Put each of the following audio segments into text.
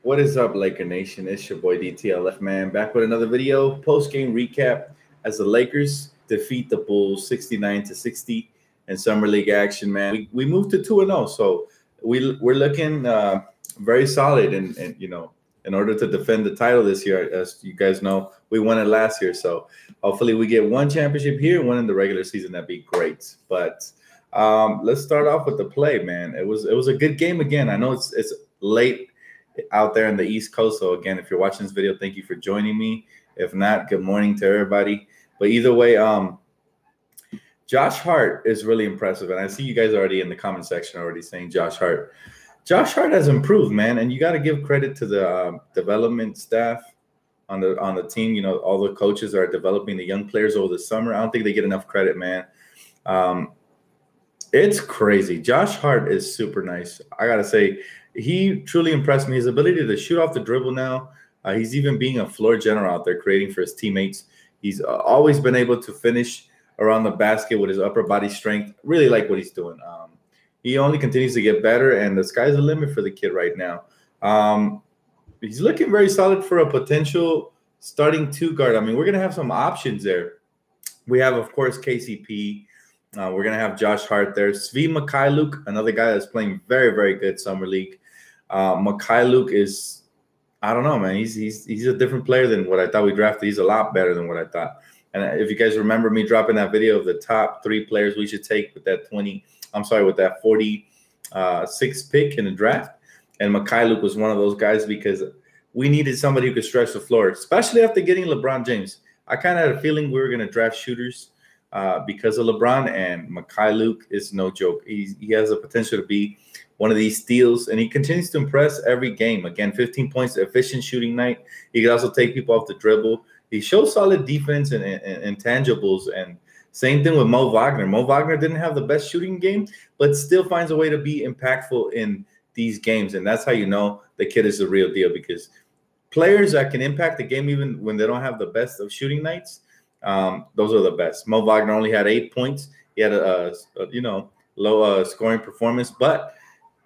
What is up, Laker Nation? It's your boy DTLF, man, back with another video. Post-game recap as the Lakers defeat the Bulls 69-60 in Summer League action, man. We moved to 2-0, so we're looking very solid and in order to defend the title this year. As you guys know, we won it last year, so hopefully we get one championship here, one in the regular season. That'd be great. But let's start off with the play, man. It was a good game again. I know it's late out there in the East Coast. So again, if you're watching this video, thank you for joining me. If not, good morning to everybody. But either way, Josh Hart is really impressive. And I see you guys already in the comment section already saying Josh Hart. Josh Hart has improved, man. And you got to give credit to the development staff on the team. You know, all the coaches are developing the young players over the summer. I don't think they get enough credit, man. It's crazy. Josh Hart is super nice. I got to say, he truly impressed me. His ability to shoot off the dribble now. He's even being a floor general out there, creating for his teammates. He's always been able to finish around the basket with his upper body strength. Really like what he's doing. He only continues to get better, and the sky's the limit for the kid right now. He's looking very solid for a potential starting two guard. I mean, we're going to have some options there. We have, of course, KCP. We're going to have Josh Hart there. Svi Mikhailuk, another guy that's playing very, very good Summer League. Mikhailuk is, I don't know, man. He's a different player than what I thought we drafted. He's a lot better than what I thought. And if you guys remember me dropping that video of the top 3 players we should take with that 46 pick in the draft, and Mikhailuk was one of those guys because we needed somebody who could stretch the floor, especially after getting LeBron James. I kind of had a feeling we were going to draft shooters because of LeBron, and Mikhailuk is no joke. He has the potential to be one of these steals, and he continues to impress every game. Again, 15 points, efficient shooting night. He can also take people off the dribble. He shows solid defense and intangibles, and same thing with Mo Wagner. Mo Wagner didn't have the best shooting game, but still finds a way to be impactful in these games, and that's how you know the kid is the real deal, because players that can impact the game even when they don't have the best of shooting nights, those are the best. Mo Wagner only had 8 points. He had a low scoring performance, but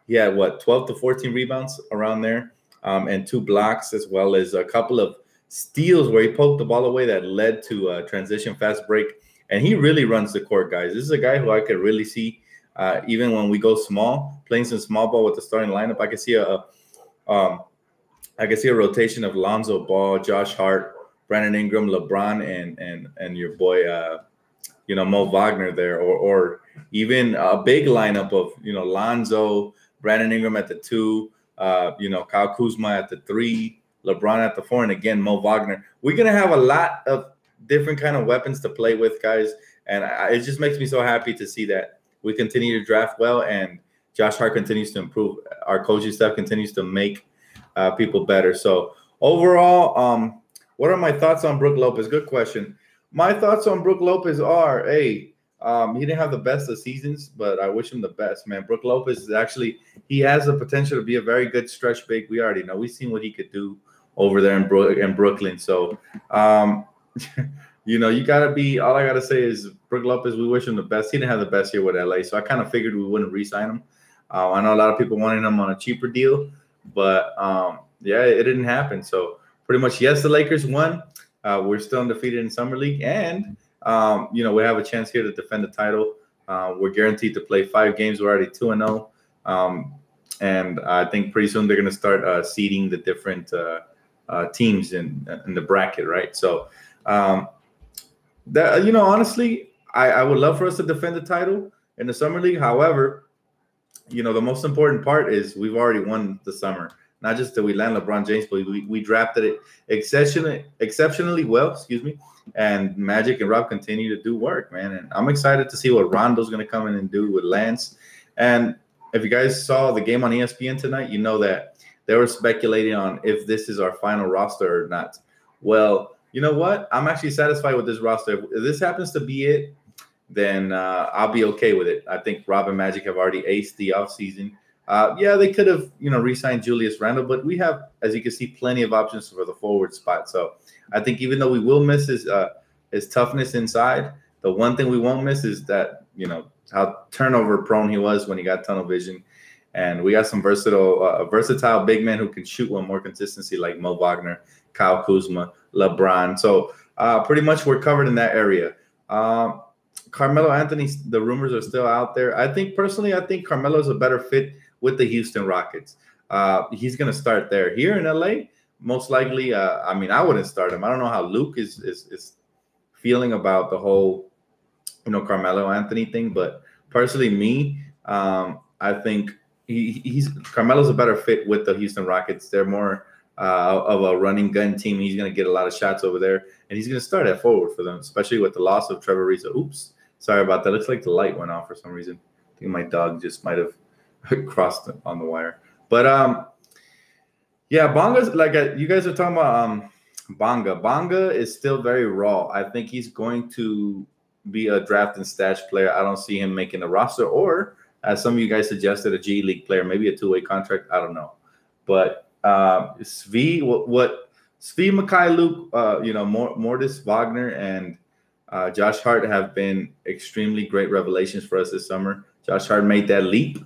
he had 12 to 14 rebounds around there, and 2 blocks, as well as a couple of steals where he poked the ball away that led to a transition fast break. And he really runs the court, guys. This is a guy who I could really see, even when we go small, playing some small ball with the starting lineup. I can see a rotation of Lonzo Ball, Josh Hart, Brandon Ingram, LeBron, and your boy, Mo Wagner there, or even a big lineup of Lonzo, Brandon Ingram at the 2, Kyle Kuzma at the 3, LeBron at the 4, and again Mo Wagner. We're gonna have a lot of different kind of weapons to play with, guys, and it just makes me so happy to see that we continue to draft well, and Josh Hart continues to improve. Our coaching staff continues to make people better. So overall, what are my thoughts on Brook Lopez? Good question. My thoughts on Brook Lopez are, he didn't have the best of seasons, but I wish him the best, man. Brook Lopez is actually, he has the potential to be a very good stretch big. We already know. We've seen what he could do over there in Brooklyn. So, you got to be, all I got to say is Brook Lopez, we wish him the best. He didn't have the best year with LA, so I kind of figured we wouldn't re-sign him. I know a lot of people wanted him on a cheaper deal, but, it didn't happen. So pretty much, yes, the Lakers won. We're still undefeated in Summer League, and we have a chance here to defend the title. We're guaranteed to play 5 games. We're already 2-0, and I think pretty soon they're going to start seeding the different teams in the bracket, right? So, honestly, I would love for us to defend the title in the Summer League. However, the most important part is we've already won the summer. Not just that we land LeBron James, but we drafted it exceptionally well, excuse me. And Magic and Rob continue to do work, man. And I'm excited to see what Rondo's going to come in and do with Lance. And if you guys saw the game on ESPN tonight, you know that they were speculating on if this is our final roster or not. Well, you know what? I'm actually satisfied with this roster. If this happens to be it, then I'll be okay with it. I think Rob and Magic have already aced the offseason. They could have, re-signed Julius Randle, but we have, as you can see, plenty of options for the forward spot. So I think even though we will miss his toughness inside, the one thing we won't miss is that, how turnover prone he was when he got tunnel vision. And we got some versatile big men who can shoot with more consistency, like Mo Wagner, Kyle Kuzma, LeBron. So pretty much we're covered in that area. Carmelo Anthony, the rumors are still out there. I think Carmelo is a better fit with the Houston Rockets. He's going to start there. Here in LA, most likely, I mean, I wouldn't start him. I don't know how Luke is feeling about the whole, Carmelo Anthony thing. But personally, me, I think Carmelo's a better fit with the Houston Rockets. They're more of a running gun team. He's going to get a lot of shots over there, and he's going to start at forward for them, especially with the loss of Trevor Ariza. Oops, sorry about that. Looks like the light went off for some reason. I think my dog just might have crossed on the wire. But yeah, Bonga's like you guys are talking about Bonga. Bonga is still very raw. I think he's going to be a draft and stash player. I don't see him making the roster, or as some of you guys suggested, a G League player, maybe a two-way contract. I don't know, but Svi, Svi, Mikhailuk, Mortis Wagner and Josh Hart have been extremely great revelations for us this summer. Josh Hart made that leap.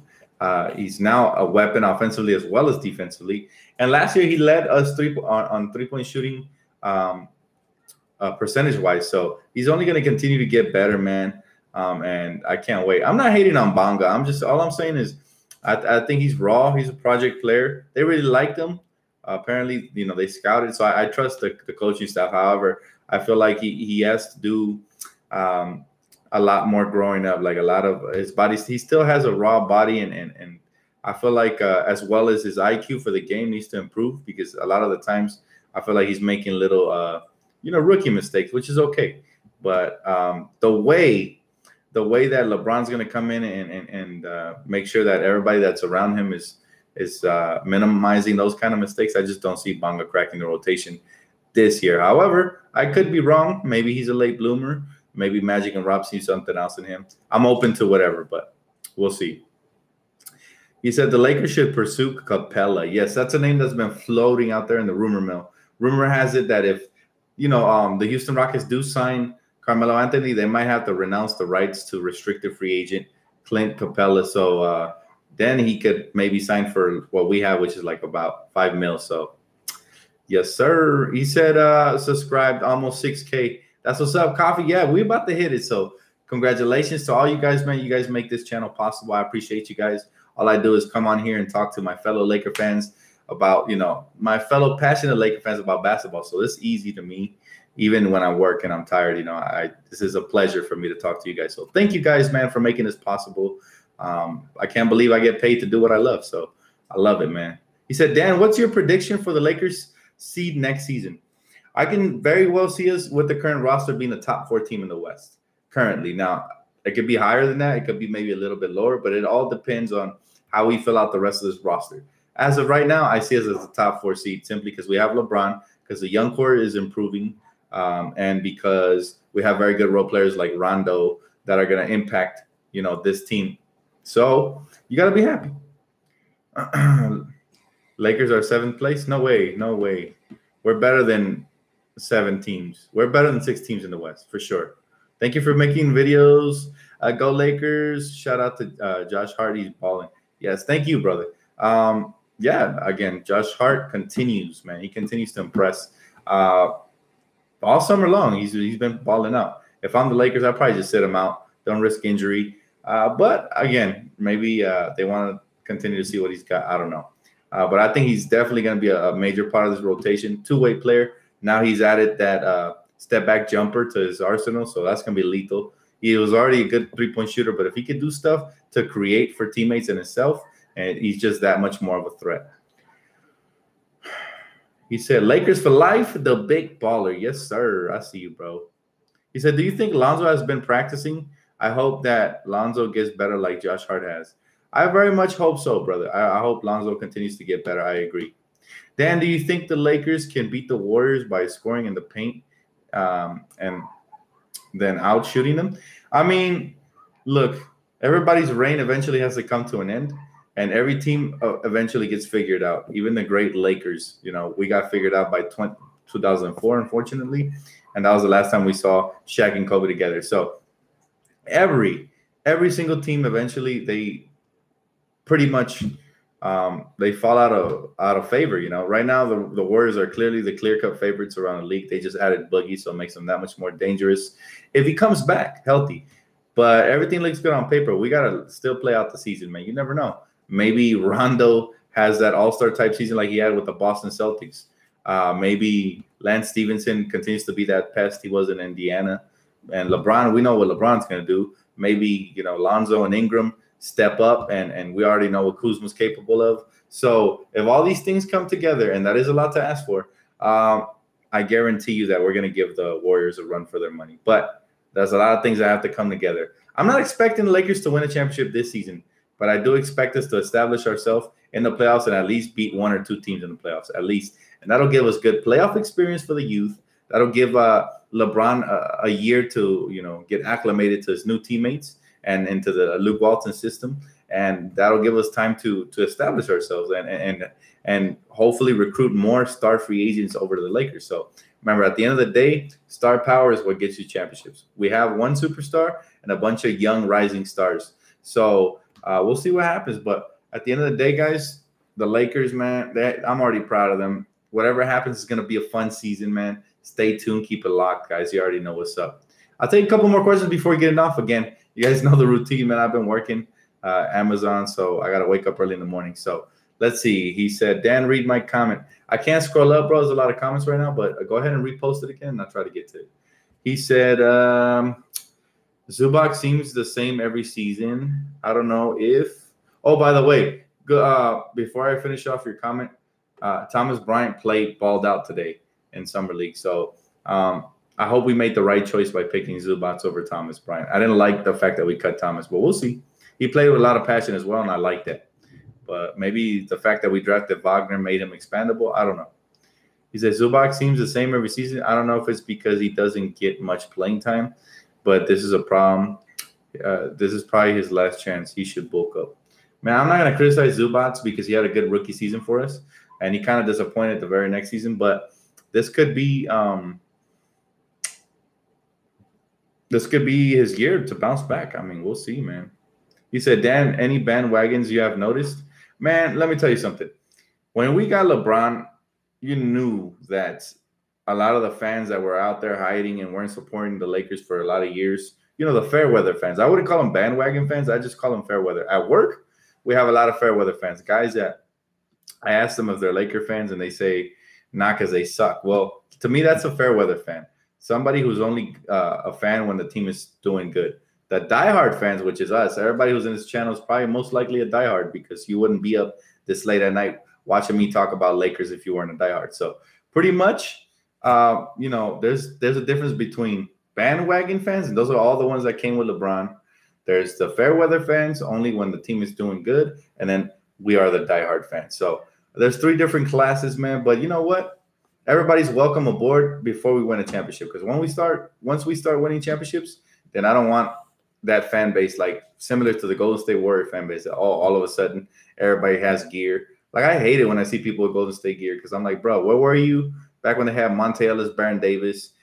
He's now a weapon offensively as well as defensively. And last year he led us on three-point shooting percentage-wise. So he's only going to continue to get better, man. And I can't wait. I'm not hating on Bonga. All I'm saying is I think he's raw. He's a project player. They really liked him. Apparently, they scouted. So I trust the coaching staff. However, I feel like he has to do a lot more growing up. Like a lot of his body, he still has a raw body, and I feel like as well as his IQ for the game needs to improve, because a lot of the times I feel like he's making little rookie mistakes, which is okay. But the way that LeBron's going to come in and make sure that everybody that's around him is minimizing those kind of mistakes, I just don't see Bonga cracking the rotation this year. However, I could be wrong. Maybe he's a late bloomer. Maybe Magic and Rob see something else in him. I'm open to whatever, but we'll see. He said the Lakers should pursue Capella. Yes, that's a name that's been floating out there in the rumor mill. Rumor has it that if the Houston Rockets do sign Carmelo Anthony, they might have to renounce the rights to restricted free agent Clint Capella. So then he could maybe sign for what we have, which is like about $5 million. So yes, sir. He said subscribed almost 6K. That's what's up, Coffee. Yeah, we're about to hit it. So congratulations to all you guys, man. You guys make this channel possible. I appreciate you guys. All I do is come on here and talk to my fellow Laker fans about, my fellow passionate Laker fans about basketball. So it's easy to me, even when I work and I'm tired. This is a pleasure for me to talk to you guys. So thank you guys, man, for making this possible. I can't believe I get paid to do what I love. So I love it, man. He said, Dan, what's your prediction for the Lakers seed next season? I can very well see us with the current roster being the top 4 team in the West currently. Now, it could be higher than that. It could be maybe a little bit lower, but it all depends on how we fill out the rest of this roster. As of right now, I see us as the top 4 seed simply because we have LeBron, because the young core is improving, and because we have very good role players like Rondo that are going to impact, this team. So you got to be happy. Lakers are 7th place? No way. No way. We're better than 7 teams. We're better than 6 teams in the West, for sure. Thank you for making videos. Go Lakers. Shout out to Josh Hart. He's balling. Yes, thank you, brother. Yeah, again, Josh Hart continues, man. He continues to impress. All summer long, he's been balling out. If I'm the Lakers, I'd probably just sit him out. Don't risk injury. But, again, maybe they want to continue to see what he's got. I don't know. But I think he's definitely going to be a major part of this rotation. 2-way player. Now he's added that step-back jumper to his arsenal, so that's going to be lethal. He was already a good three-point shooter, but if he could do stuff to create for teammates and himself, and he's just that much more of a threat. He said, Lakers for life, the big baller. Yes, sir. I see you, bro. He said, do you think Lonzo has been practicing? I hope that Lonzo gets better like Josh Hart has. I very much hope so, brother. I hope Lonzo continues to get better. I agree. Dan, do you think the Lakers can beat the Warriors by scoring in the paint and then out shooting them? I mean, look, everybody's reign eventually has to come to an end, and every team eventually gets figured out. Even the great Lakers, we got figured out by 2004, unfortunately, and that was the last time we saw Shaq and Kobe together. So every single team eventually they pretty much they fall out of favor. Right now the Warriors are clearly the clear-cut favorites around the league. They just added Boogie, so it makes them that much more dangerous if he comes back healthy. But everything looks good on paper. We gotta still play out the season, man. You never know. Maybe Rondo has that all-star type season like he had with the Boston Celtics. Maybe Lance Stevenson continues to be that pest he was in Indiana. And LeBron, we know what LeBron's going to do. Maybe, Lonzo and Ingram step up, and we already know what Kuzma's capable of. So if all these things come together, and that is a lot to ask for, I guarantee you that we're going to give the Warriors a run for their money. But there's a lot of things that have to come together. I'm not expecting the Lakers to win a championship this season, but I do expect us to establish ourselves in the playoffs and at least beat one or two teams in the playoffs, at least. And that'll give us good playoff experience for the youth. That'll give LeBron a year to, get acclimated to his new teammates and into the Luke Walton system. And that'll give us time to establish ourselves and hopefully recruit more star free agents over to the Lakers. So remember, at the end of the day, star power is what gets you championships. We have one superstar and a bunch of young rising stars. So we'll see what happens. But at the end of the day, guys, the Lakers, man, I'm already proud of them. Whatever happens is going to be a fun season, man. Stay tuned. Keep it locked, guys. You already know what's up. I'll take a couple more questions before we get off again. You guys know the routine, man. I've been working Amazon, so I got to wake up early in the morning. So let's see. He said, Dan, read my comment. I can't scroll up, bro. There's a lot of comments right now, but go ahead and repost it again, and I'll try to get to it. He said, Zubac seems the same every season. I don't know if – oh, by the way, before I finish off your comment, Thomas Bryant balled out today in Summer League. So I hope we made the right choice by picking Zubac over Thomas Bryant. I didn't like the fact that we cut Thomas, but we'll see. He played with a lot of passion as well, and I like that. But maybe the fact that we drafted Wagner made him expandable. I don't know. He says Zubac seems the same every season. I don't know if it's because he doesn't get much playing time, but this is a problem. This is probably his last chance. He should bulk up. Man, I'm not going to criticize Zubac because he had a good rookie season for us, and he kind of disappointed the very next season. But this could be his year to bounce back. I mean, we'll see, man. He said, Dan, any bandwagons you have noticed? Man, let me tell you something. When we got LeBron, you knew that a lot of the fans that were out there hiding and weren't supporting the Lakers for a lot of years, the fair weather fans. I wouldn't call them bandwagon fans. I just call them fair weather. At work, we have a lot of fair weather fans. Guys that I asked them if they're Laker fans, and they say, not because they suck. Well, to me, that's a fair weather fan. Somebody who's only a fan when the team is doing good. The diehard fans, which is us, everybody who's in this channel is probably most likely a diehard, because you wouldn't be up this late at night watching me talk about Lakers if you weren't a diehard. So pretty much, there's a difference between bandwagon fans, and those are all the ones that came with LeBron. There's the fair weather fans, only when the team is doing good, and then we are the diehard fans. So there's three different classes, man. But you know what? Everybody's welcome aboard before we win a championship, because once we start winning championships, then I don't want that fan base, like similar to the Golden State Warrior fan base, that all of a sudden everybody has gear. Like, I hate it when I see people with Golden State gear, because I'm like, bro, where were you back when they had Monte Ellis, Baron Davis,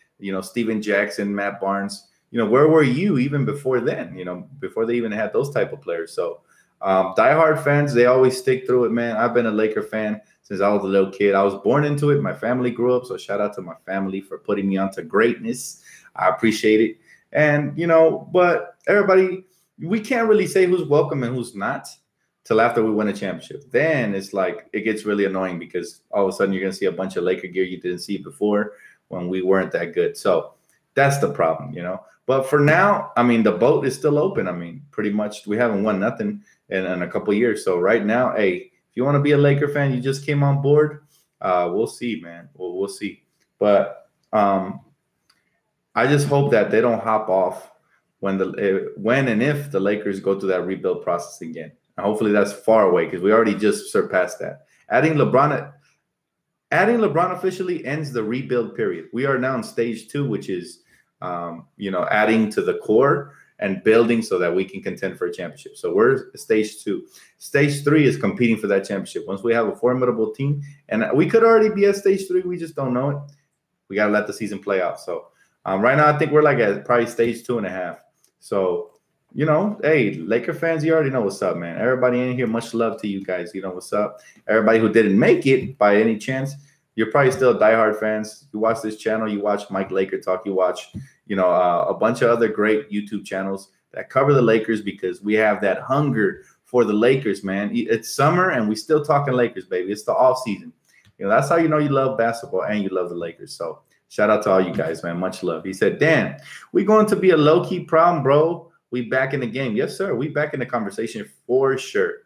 Steven Jackson, Matt Barnes? Where were you even before then? Before they even had those type of players. So diehard fans, they always stick through it, man. I've been a Laker fan since I was a little kid. I was born into it. My family grew up, so shout out to my family for putting me onto greatness. I appreciate it. And, but everybody, we can't really say who's welcome and who's not till after we win a championship. Then it's like, it gets really annoying, because all of a sudden you're going to see a bunch of Laker gear you didn't see before when we weren't that good. So that's the problem, But for now, I mean, the boat is still open. I mean, pretty much we haven't won nothing in a couple of years. So right now, hey, if you want to be a Laker fan, you just came on board, we'll see, man. We'll see. But I just hope that they don't hop off when and if the Lakers go through that rebuild process again. And hopefully that's far away, because we already just surpassed that. Adding LeBron officially ends the rebuild period. We are now in stage 2, which is adding to the core and building so that we can contend for a championship. So we're stage 2. Stage 3 is competing for that championship. Once we have a formidable team, and we could already be at stage 3, we just don't know it. We got to let the season play out. So right now, I think we're like at probably stage 2.5. So you know, hey, Laker fans, you already know what's up, man. Everybody in here, much love to you guys. You know what's up. Everybody who didn't make it by any chance, you're probably still diehard fans. You watch this channel, you watch Mike Laker Talk, you watch, you know, a bunch of other great YouTube channels that cover the Lakers because we have that hunger for the Lakers, man. It's summer and we still talking Lakers, baby. It's the off season. You know, that's how you know you love basketball and you love the Lakers. So shout out to all you guys, man. Much love. He said, Dan, we going to be a low-key problem, bro. We back in the game. Yes, sir. We back in the conversation for sure.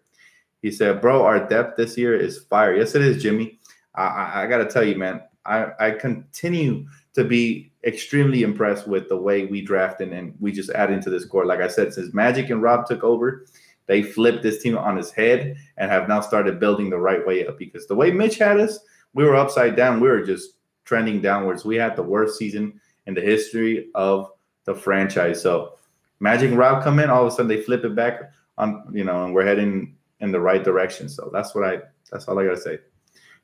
He said, bro, our depth this year is fire. Yes, it is, Jimmy. I got to tell you, man, I continue to be extremely impressed with the way we drafted and we just add into this core. Like I said, since Magic and Rob took over, they flipped this team on its head and have now started building the right way up because the way Mitch had us, we were upside down. We were just trending downwards. We had the worst season in the history of the franchise. So Magic and Rob come in, all of a sudden they flip it back on, you know, and we're heading in the right direction. So that's all I got to say.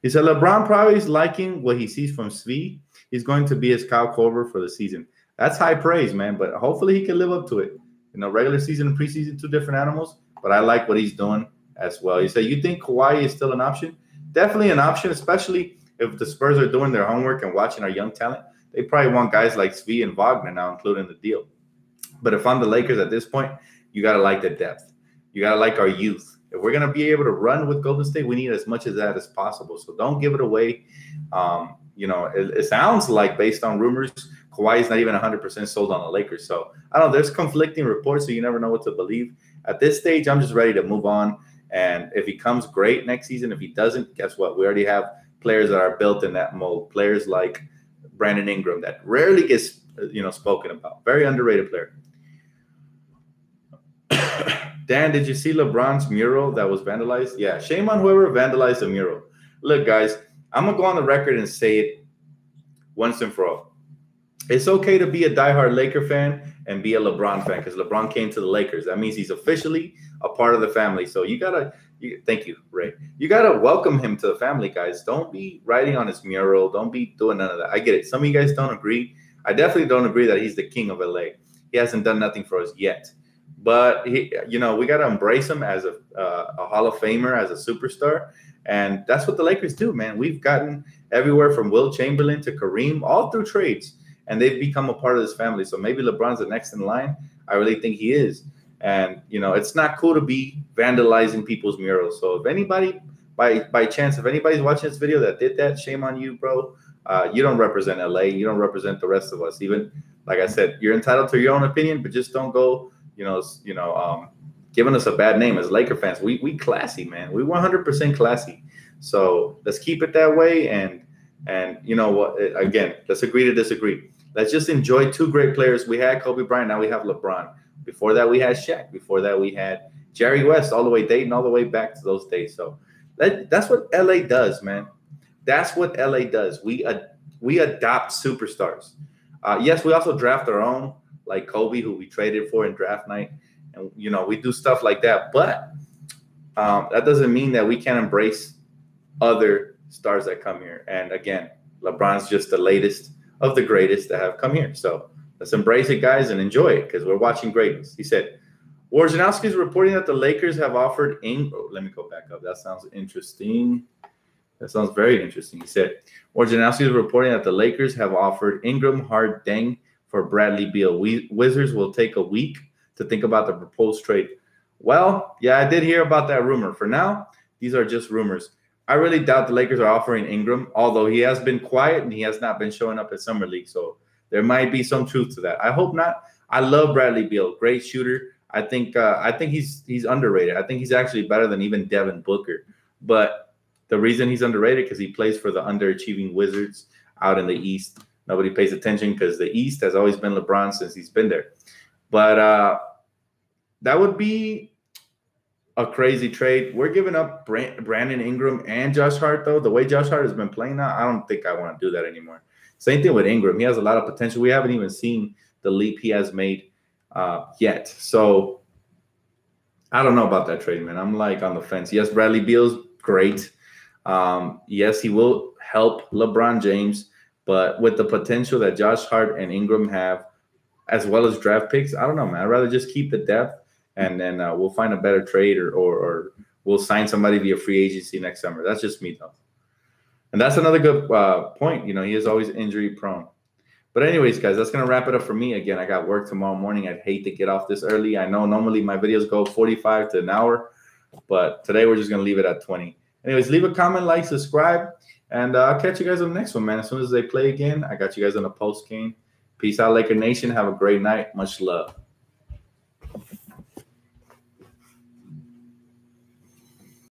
He said, LeBron probably is liking what he sees from Svi. He's going to be his Kyle Korver for the season. That's high praise, man, but hopefully he can live up to it. You know, regular season and preseason, two different animals, but I like what he's doing as well. He said, you think Kawhi is still an option? Definitely an option, especially if the Spurs are doing their homework and watching our young talent. They probably want guys like Svi and Wagner now included in the deal. But if I'm the Lakers at this point, you got to like the depth. You got to like our youth. If we're going to be able to run with Golden State, we need as much of that as possible. So don't give it away. You know, it sounds like based on rumors, Kawhi is not even 100% sold on the Lakers. So I don't know. There's conflicting reports, so you never know what to believe. At this stage, I'm just ready to move on. And if he comes great next season, if he doesn't, guess what? We already have players that are built in that mold. Players like Brandon Ingram that rarely gets, you know, spoken about. Very underrated player. Dan, did you see LeBron's mural that was vandalized? Yeah, shame on whoever vandalized the mural. Look, guys, I'm going to go on the record and say it once and for all. It's okay to be a diehard Laker fan and be a LeBron fan because LeBron came to the Lakers. That means he's officially a part of the family. So you got to thank you, Ray. You got to welcome him to the family, guys. Don't be writing on his mural. Don't be doing none of that. I get it. Some of you guys don't agree. I definitely don't agree that he's the king of LA. He hasn't done nothing for us yet. But, you know, we got to embrace him as a Hall of Famer, as a superstar. And that's what the Lakers do, man. We've gotten everywhere from Will Chamberlain to Kareem, all through trades. And they've become a part of this family. So maybe LeBron's the next in line. I really think he is. And, you know, it's not cool to be vandalizing people's murals. So if anybody, by chance, if anybody's watching this video that did that, shame on you, bro. You don't represent LA. You don't represent the rest of us. Even, like I said, you're entitled to your own opinion, but just don't go giving us a bad name as Laker fans. We classy, man. We 100% classy. So let's keep it that way. And you know what? Again, let's agree to disagree. Let's just enjoy two great players. We had Kobe Bryant. Now we have LeBron. Before that, we had Shaq. Before that, we had Jerry West, all the way dating all the way back to those days. So that's what LA does, man. That's what LA does. We adopt superstars. Yes, we also draft our own, like Kobe, who we traded for in draft night. And, you know, we do stuff like that. But that doesn't mean that we can't embrace other stars that come here. And, again, LeBron's just the latest of the greatest that have come here. So let's embrace it, guys, and enjoy it because we're watching greatness. He said, Wojnarowski is reporting that the Lakers have offered let me go back up. That sounds interesting. That sounds very interesting. He said, Wojnarowski is reporting that the Lakers have offered Ingram, Harden for Bradley Beal. Wizards will take a week to think about the proposed trade. Well, yeah, I did hear about that rumor. For now, these are just rumors. I really doubt the Lakers are offering Ingram, although he has been quiet and he has not been showing up at Summer League. So there might be some truth to that. I hope not. I love Bradley Beal. Great shooter. I think he's underrated. I think he's actually better than even Devin Booker. But the reason he's underrated because he plays for the underachieving Wizards out in the East. Nobody pays attention because the East has always been LeBron since he's been there. But that would be a crazy trade. We're giving up Brandon Ingram and Josh Hart, though. The way Josh Hart has been playing now, I don't think I want to do that anymore. Same thing with Ingram. He has a lot of potential. We haven't even seen the leap he has made yet. So I don't know about that trade, man. I'm like on the fence. Yes, Bradley Beal's great. Yes, he will help LeBron James. But with the potential that Josh Hart and Ingram have, as well as draft picks, I don't know, man. I'd rather just keep the depth and then we'll find a better trade, or we'll sign somebody via free agency next summer. That's just me, though. And that's another good point. You know, he is always injury prone. But anyways, guys, that's going to wrap it up for me. Again, I got work tomorrow morning. I'd hate to get off this early. I know normally my videos go 45 to an hour, but today we're just going to leave it at 20. Anyways, leave a comment, like, subscribe, and I'll catch you guys on the next one, man. As soon as they play again, I got you guys on the post game. Peace out, Laker Nation. Have a great night. Much love.